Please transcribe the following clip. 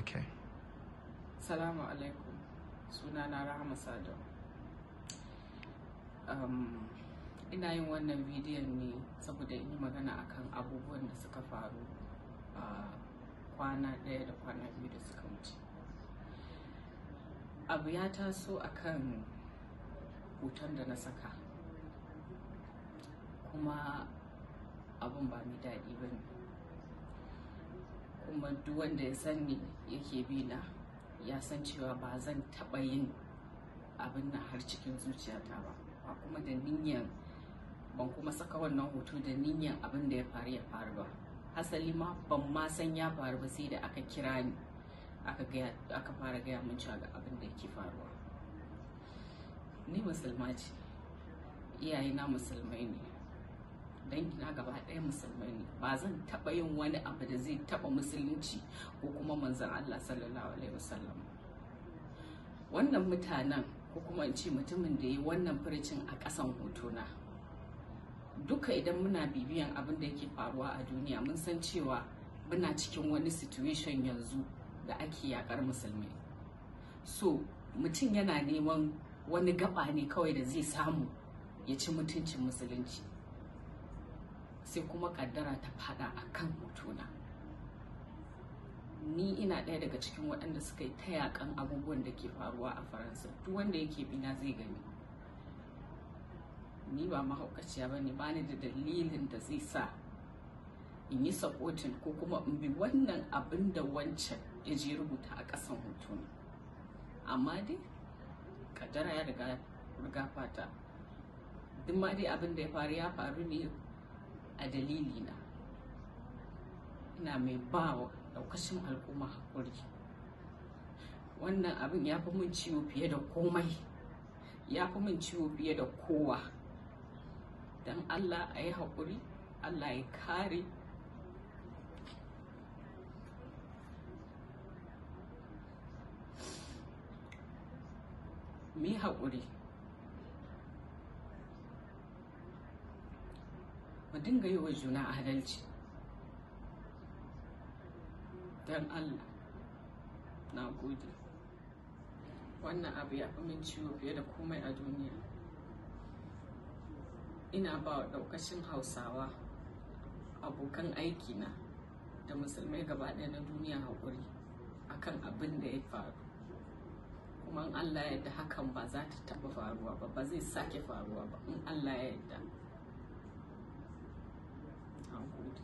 Okay. Salamu alaikum. Sunana Rahma Sadau. Ina yin wannan bidiyon ne saboda in yi magana akan abubuwan da suka faru a kwana ɗaya da kwana biyu da suka wuce. Abu ya taso akan hoton da na saka, kuma abun ba mai daɗi ba ne, kuma duk wanda ya sani yake bi na ya san cewa ba zan taɓa yin abin nan har cikin zuciyata ba kuma da niyyar, ban kuma saka wannan hoto da niyyar abin da ya faru ba. Hasali ma ban ma san ya faru ba sai da aka kira ni aka fara gaya min cewa ga abin da yake faruwa. Ni musulma ce, iyayena musulmai ne, dangina gaba ɗaya musulmai ne. Ba zan taɓa yin wani abu da zai taɓa musulunci ko kuma manzon Allah sallallahu alaihi wasallam. Wannan mutanen, ko kuma in ce mutumin da ya yi wannan furicin a ƙasan hotuna, duka idan muna bibiyan abin da yake faruwa a duniya mun san cewa muna cikin wani situation yanzu da ake yakar musulmai. So mutum yana neman wani gaba ne kawai da zai samu ya ci mutuncin musulunci, sai kuma kaddara ta fada akan hotuna. Ni ina ɗaya daga cikin waɗanda suka yi ta yakan abubuwan da ke faruwa a Faransa. Duk wanda yake bina zai gani. Ni ba mahaukaciya ba ne, ba ni da dalilin da zai sa in yi supporting ko kuma in bi wannan abin da wancan ya je rubuta a ƙasan hotuna. Amma dai kaddara ya riga fata. Duk ma dai abin da ya faru ne a dalilina. Ina mai bawa daukashin al'umma hakuri. Wannan abin ya fi min ciwo fiye da komai, ya fi min ciwo fiye da kowa. Dan Allah a yi hakuri, Allah ya kare. Mu yi hakuri, mu dinga yi wa juna adalci. Dan Allah, na gode. Wannan abu ya fi min ciwo fiye da komai a duniya. Ina ba wa daukashin Hausawa, abokan aikina da musulmai gaba ɗaya na duniya haƙuri akan abin da ya faru. Kuma in Allah ya yarda hakan ba za ta taɓa faruwa ba, ba zai sake faruwa ba in Allah ya yarda. Na gode.